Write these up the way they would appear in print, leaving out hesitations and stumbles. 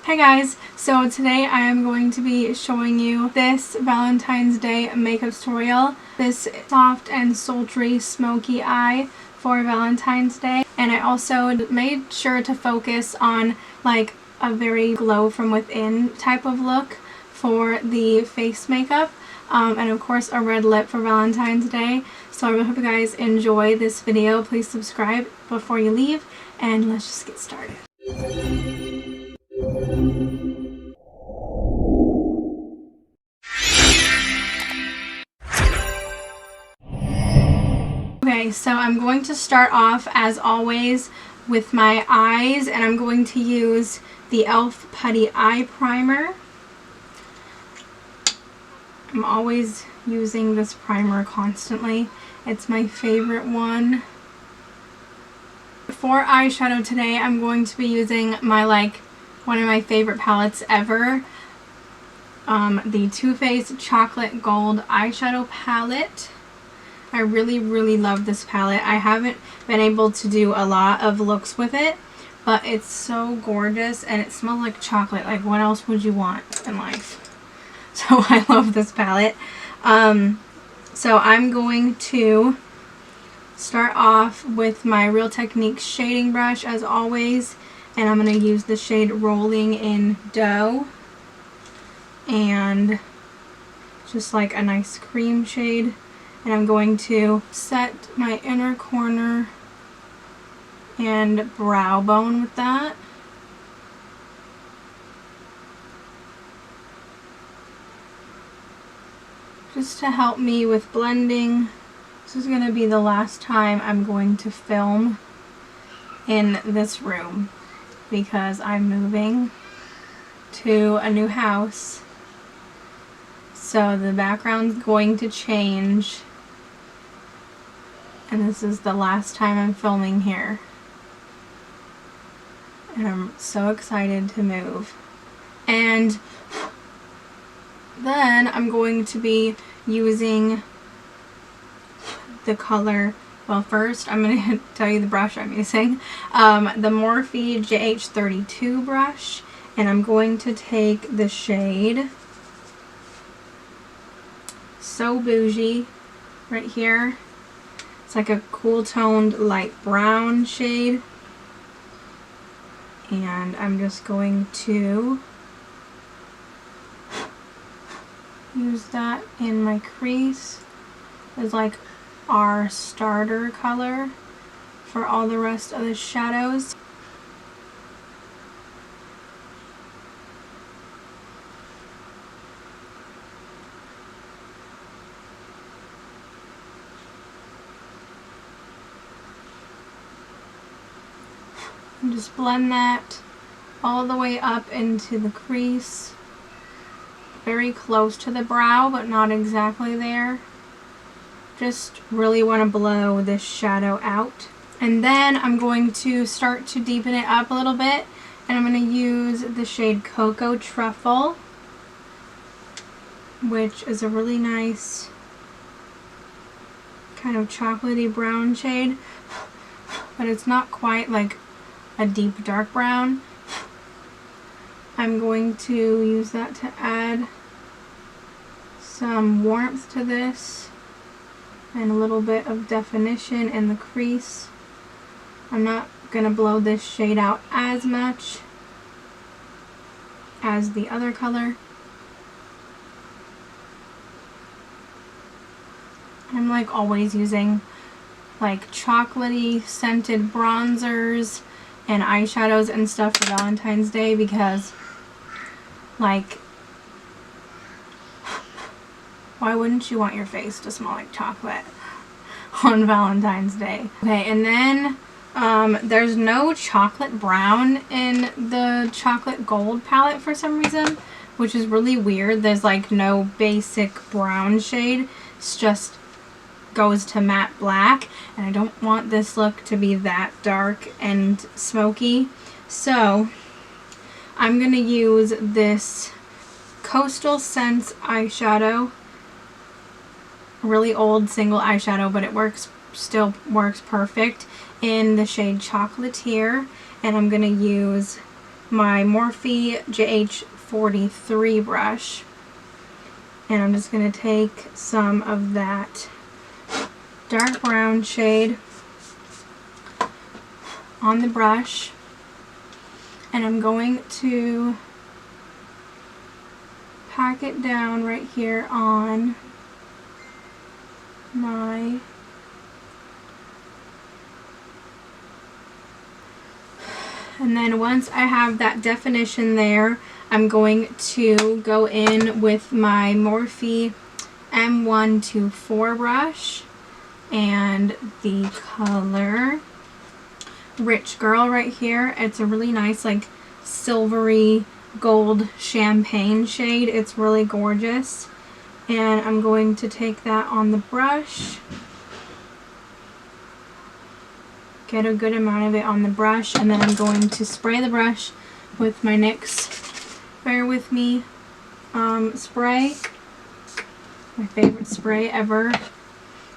Hey guys, so today I am going to be showing you this Valentine's Day makeup tutorial. This soft and sultry smoky eye for Valentine's Day. And I also made sure to focus on like a very glow from within type of look for the face makeup. And of course a red lip for Valentine's Day. So I really hope you guys enjoy this video. Please subscribe before you leave and let's just get started. Okay, so I'm going to start off as always with my eyes, and I'm going to use the e.l.f. Putty Eye Primer. I'm always using this primer constantly. It's my favorite one. For eyeshadow today, I'm going to be using my one of my favorite palettes ever. The Too Faced Chocolate Gold Eyeshadow Palette. I really love this palette. I haven't been able to do a lot of looks with it, but it's so gorgeous and it smells like chocolate. Like, what else would you want in life? So I love this palette. So I'm going to start off with my Real Techniques shading brush as always, and I'm going to use the shade Rolling in Dough, and just like a nice cream shade. And I'm going to set my inner corner and brow bone with that. Just to help me with blending. This is going to be the last time I'm going to film in this room because I'm moving to a new house. So the background's going to change. And this is the last time I'm filming here. And I'm so excited to move. And then I'm going to be using the color, well, first I'm going to tell you the brush I'm using. The Morphe JH32 brush. And I'm going to take the shade So Bougie right here. It's like a cool toned light brown shade, and I'm just going to use that in my crease as like our starter color for all the rest of the shadows. And just blend that all the way up into the crease. Very close to the brow, but not exactly there. Just really want to blow this shadow out. And then I'm going to start to deepen it up a little bit. And I'm going to use the shade Coco Truffle, which is a really nice kind of chocolatey brown shade. But it's not quite like a deep dark brown. I'm going to use that to add some warmth to this and a little bit of definition in the crease. I'm not going to blow this shade out as much as the other color. I'm like always using like chocolatey scented bronzers and eyeshadows and stuff for Valentine's Day because, like, why wouldn't you want your face to smell like chocolate on Valentine's Day? Okay, and then there's no chocolate brown in the chocolate gold palette for some reason, which is really weird. There's like no basic brown shade. It's just goes to matte black, and I don't want this look to be that dark and smoky, so I'm gonna use this Coastal Scents eyeshadow, really old single eyeshadow, but it still works perfect, in the shade Chocolatier, and I'm gonna use my Morphe JH43 brush, and I'm just going to take some of that dark brown shade on the brush, and I'm going to pack it down right here on my and then once I have that definition there, I'm going to go in with my Morphe M124 brush and the color Rich Girl right here. It's a really nice like silvery gold champagne shade. It's really gorgeous, and I'm going to take that on the brush, get a good amount of it on the brush, and then I'm going to spray the brush with my NYX Bear With Me spray, my favorite spray ever.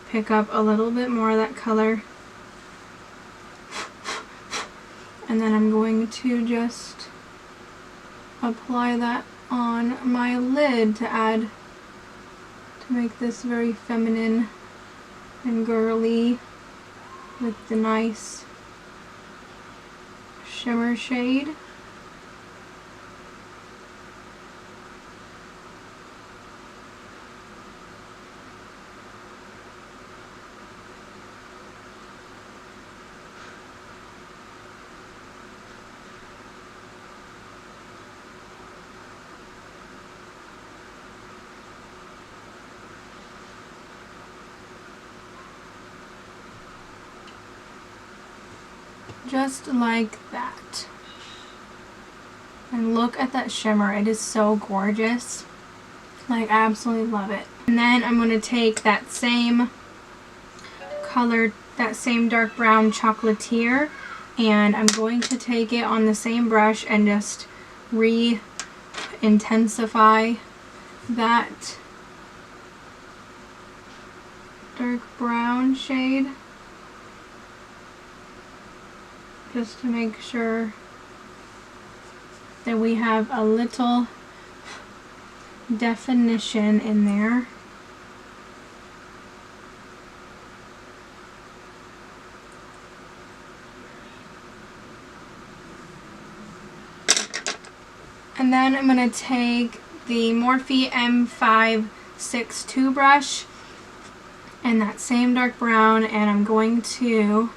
Pick up a little bit more of that color, and then I'm going to just apply that on my lid to make this very feminine and girly with the nice shimmer shade. Just like that. And look at that shimmer. It is so gorgeous. Like, I absolutely love it. And then I'm going to take that same color, that same dark brown chocolatier, and I'm going to take it on the same brush and just re-intensify that dark brown shade, just to make sure that we have a little definition in there. And then I'm going to take the Morphe M562 brush and that same dark brown, and I'm going to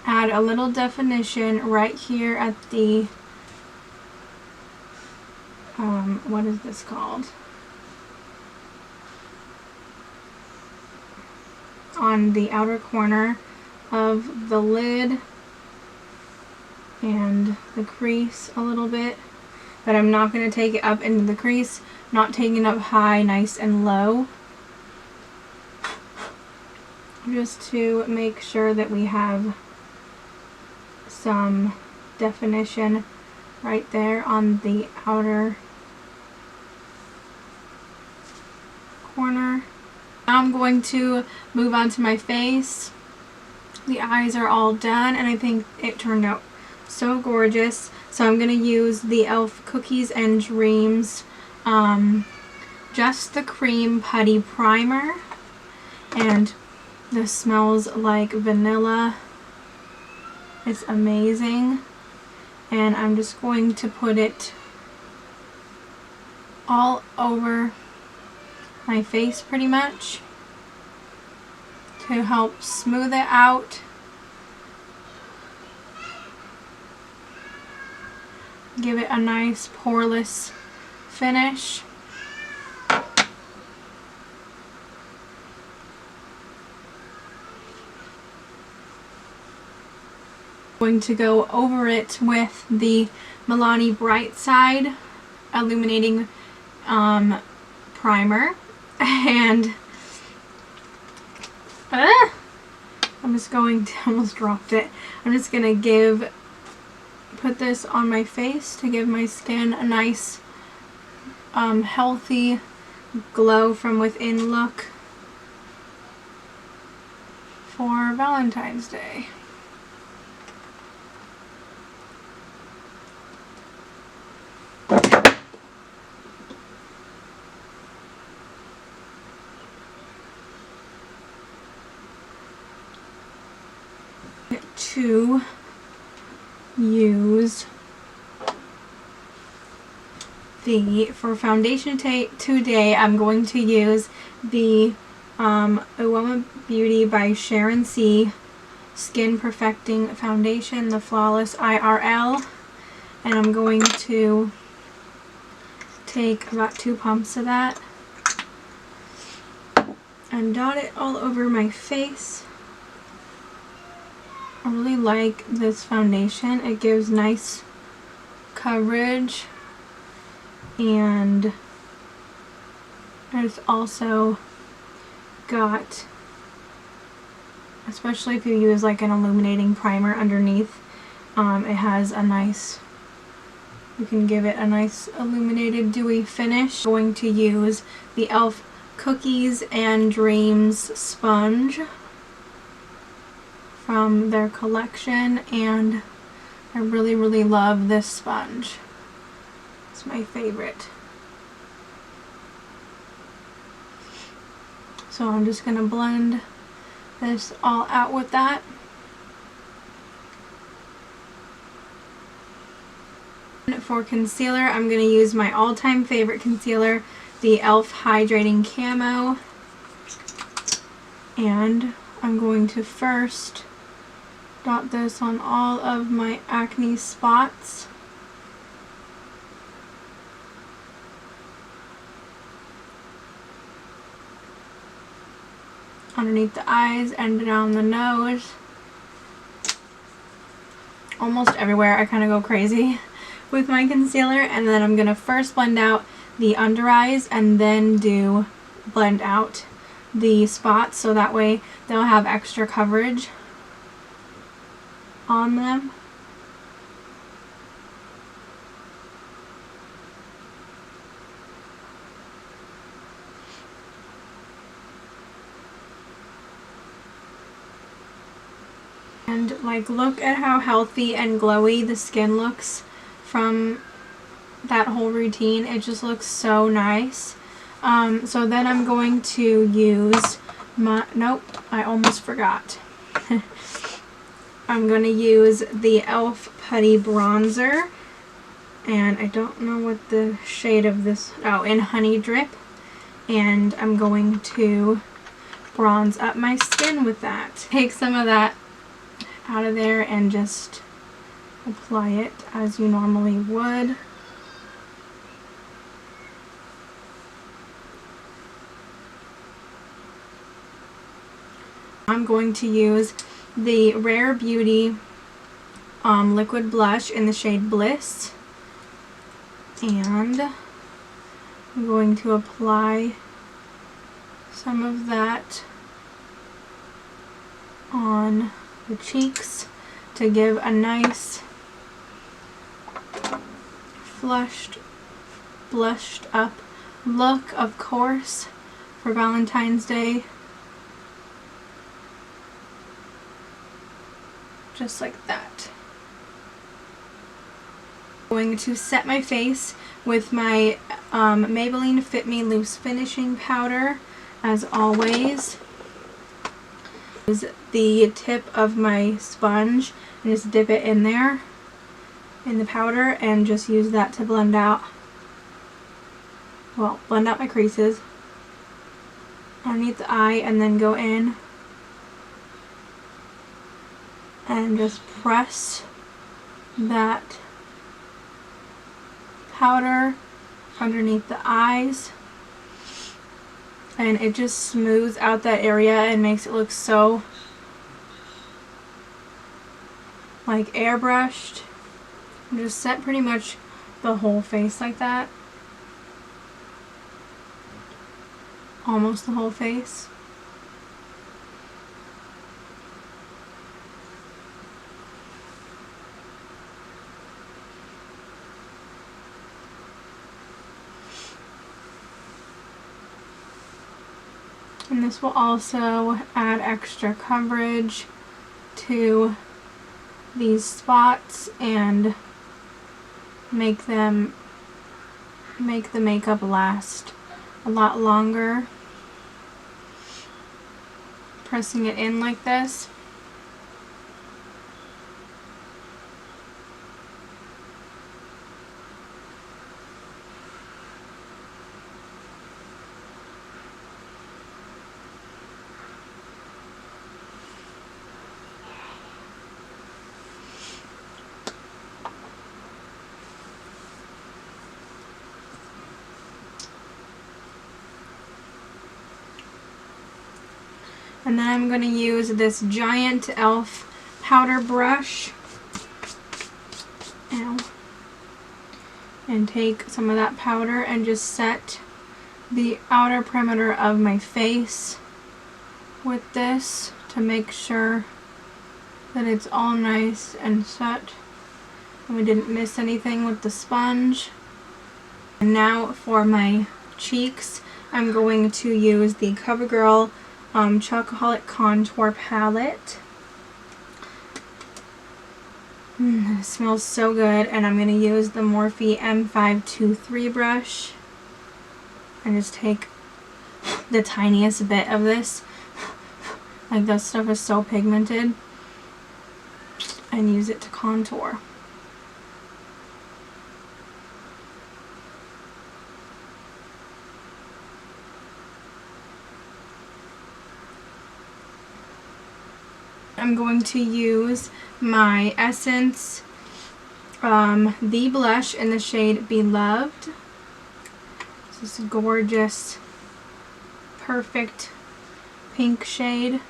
add a little definition right here at the, what is this called? On the outer corner of the lid and the crease a little bit, but I'm not going to take it up into the crease, not taking it up high, nice and low, just to make sure that we have some definition right there on the outer corner. Now I'm going to move on to my face. The eyes are all done, and I think it turned out so gorgeous. So I'm going to use the e.l.f. Cookies and Dreams Just the Cream Putty Primer, and this smells like vanilla. It's amazing, and I'm just going to put it all over my face pretty much to help smooth it out. Give it a nice poreless finish. Going to go over it with the Milani Bright Side Illuminating primer, and I'm just going to, almost dropped it. I'm just going to put this on my face to give my skin a nice healthy glow from within look for Valentine's Day. to use for foundation today, I'm going to use the Uoma Beauty by Sharon Skin Perfecting Foundation, the Flawless IRL, and I'm going to take about 2 pumps of that and dot it all over my face. I really like this foundation. It gives nice coverage, and it's also got, especially if you use like an illuminating primer underneath, it has a nice, you can give it a nice illuminated dewy finish. I'm going to use the e.l.f. Cookies and Dreams sponge from their collection, and I really love this sponge. It's my favorite. So I'm just going to blend this all out with that. For concealer, I'm going to use my all-time favorite concealer, the e.l.f. Hydrating Camo, and I'm going to first dot this on all of my acne spots. Underneath the eyes and down the nose. Almost everywhere. I kind of go crazy with my concealer, and then I'm going to first blend out the under eyes and then blend out the spots, so that way they'll have extra coverage on them. And like, look at how healthy and glowy the skin looks from that whole routine. It just looks so nice. So then I'm going to use my, nope, I almost forgot. I'm going to use the e.l.f. Putty Bronzer, and I don't know what the shade of this, oh, in Honey Drip, and I'm going to bronze up my skin with that. Take some of that out of there and just apply it as you normally would. I'm going to use the Rare Beauty liquid blush in the shade Bliss, and I'm going to apply some of that on the cheeks to give a nice blushed up look, of course, for Valentine's Day. Just like that. I'm going to set my face with my Maybelline Fit Me Loose Finishing Powder, as always. Use the tip of my sponge and just dip it in there in the powder and just use that to blend out, well, blend out my creases underneath the eye, and then go in and just press that powder underneath the eyes, and it just smooths out that area and makes it look so like airbrushed. And just set pretty much the whole face like that, almost the whole face. And this will also add extra coverage to these spots and make the makeup last a lot longer. Pressing it in like this. And then I'm going to use this giant e.l.f. powder brush. Ow. And take some of that powder and just set the outer perimeter of my face with this to make sure that it's all nice and set and we didn't miss anything with the sponge. And now for my cheeks, I'm going to use the Covergirl Chocoholic Contour Palette. It smells so good, and I'm going to use the Morphe M523 brush and just take the tiniest bit of this, like this stuff is so pigmented, and use it to contour. I'm going to use my Essence, the blush in the shade Beloved. This is gorgeous, perfect pink shade.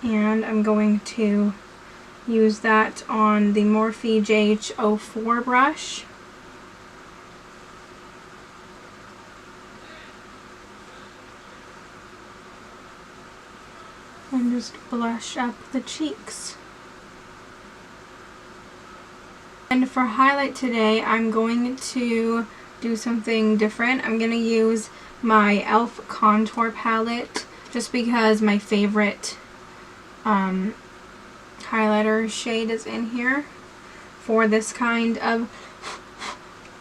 And I'm going to use that on the Morphe JH04 brush. And just blush up the cheeks. And for highlight today, I'm going to do something different. I'm going to use my e.l.f. contour palette just because my favorite highlighter shade is in here for this kind of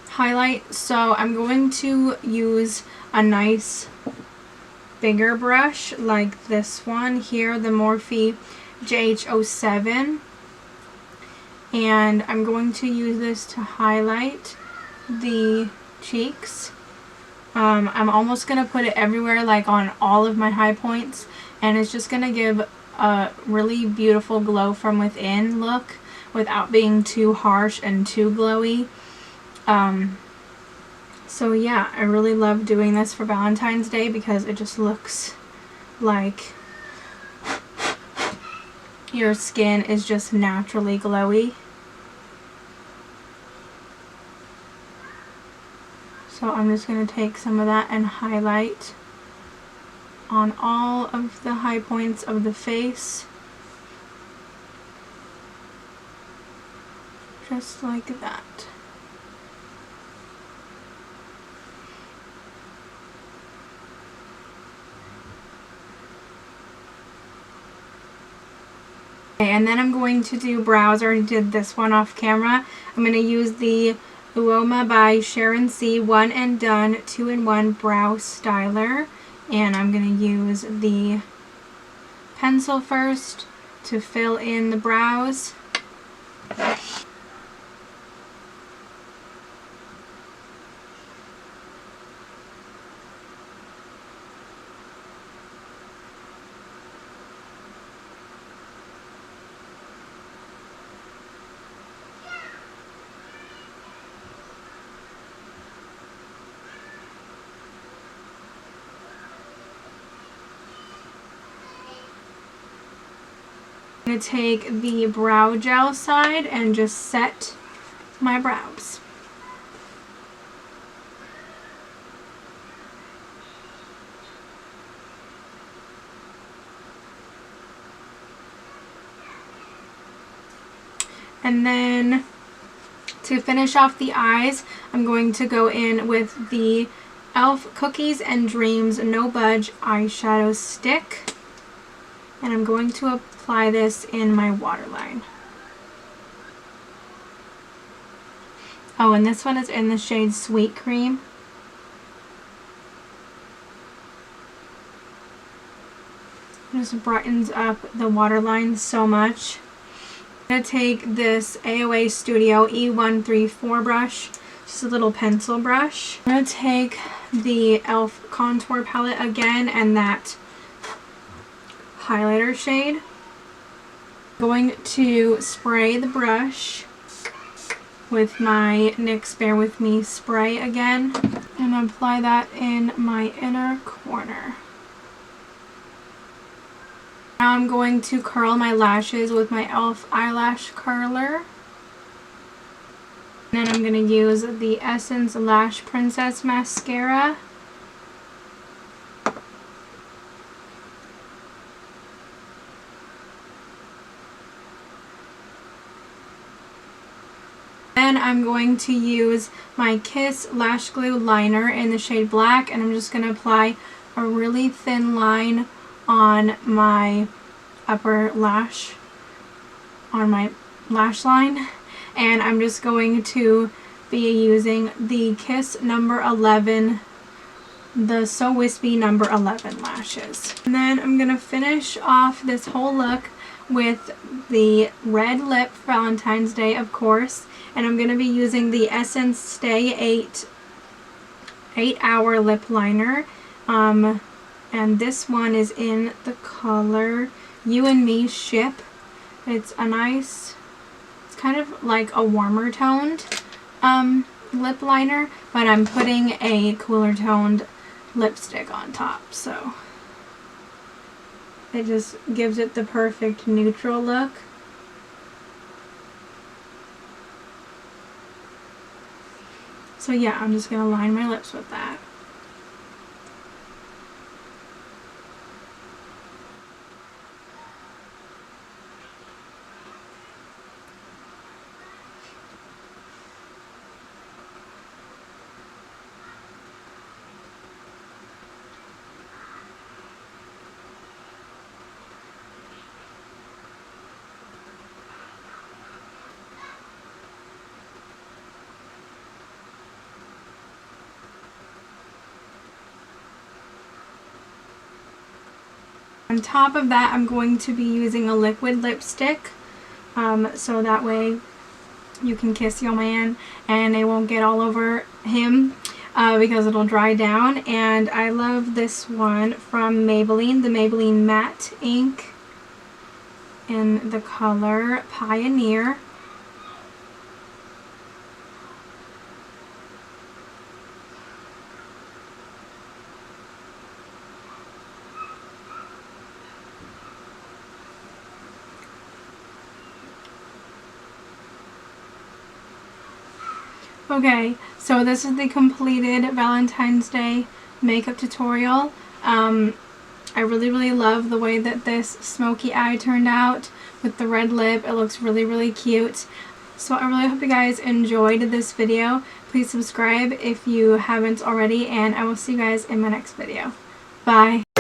highlight. So I'm going to use a nice bigger brush like this one here, the Morphe JH07, and I'm going to use this to highlight the cheeks. I'm almost going to put it everywhere, like on all of my high points, and it's just going to give a really beautiful glow from within look without being too harsh and too glowy. So yeah, I really love doing this for Valentine's Day because it just looks like your skin is just naturally glowy. So I'm just going to take some of that and highlight on all of the high points of the face. Just like that. And then I'm going to do brows. I already did this one off camera. I'm going to use the Uoma by Sharon C 1 and Done 2-in-1 Brow Styler. And I'm going to use the pencil first to fill in the brows. I'm going to take the brow gel side and just set my brows. And then to finish off the eyes, I'm going to go in with the e.l.f. Cookies and Dreams No Budge eyeshadow stick. And I'm going to apply this in my waterline. Oh, and this one is in the shade Sweet Cream. It just brightens up the waterline so much. I'm going to take this AOA Studio E134 brush, just a little pencil brush. I'm going to take the e.l.f. contour palette again and that highlighter shade. I'm going to spray the brush with my NYX Bear With Me spray again and apply that in my inner corner. Now I'm going to curl my lashes with my e.l.f. eyelash curler. And then I'm going to use the Essence Lash Princess mascara. Then I'm going to use my Kiss Lash Glue Liner in the shade Black, and I'm just going to apply a really thin line on my upper lash, on my lash line. And I'm just going to be using the Kiss number 11, the So Wispy number 11 lashes. And then I'm going to finish off this whole look with the red lip for Valentine's Day, of course. And I'm going to be using the Essence Stay 8 Hour Lip Liner. And this one is in the color You and Me Ship. It's a nice, it's kind of like a warmer toned lip liner, but I'm putting a cooler toned lipstick on top, so it just gives it the perfect neutral look. So yeah, I'm just going to line my lips with that. On top of that, I'm going to be using a liquid lipstick, so that way you can kiss your man and it won't get all over him because it'll dry down. And I love this one from Maybelline, the Maybelline Matte Ink in the color Pioneer. Okay, so this is the completed Valentine's Day makeup tutorial. I really love the way that this smoky eye turned out with the red lip. It looks really cute. So I really hope you guys enjoyed this video. Please subscribe if you haven't already, and I will see you guys in my next video. Bye!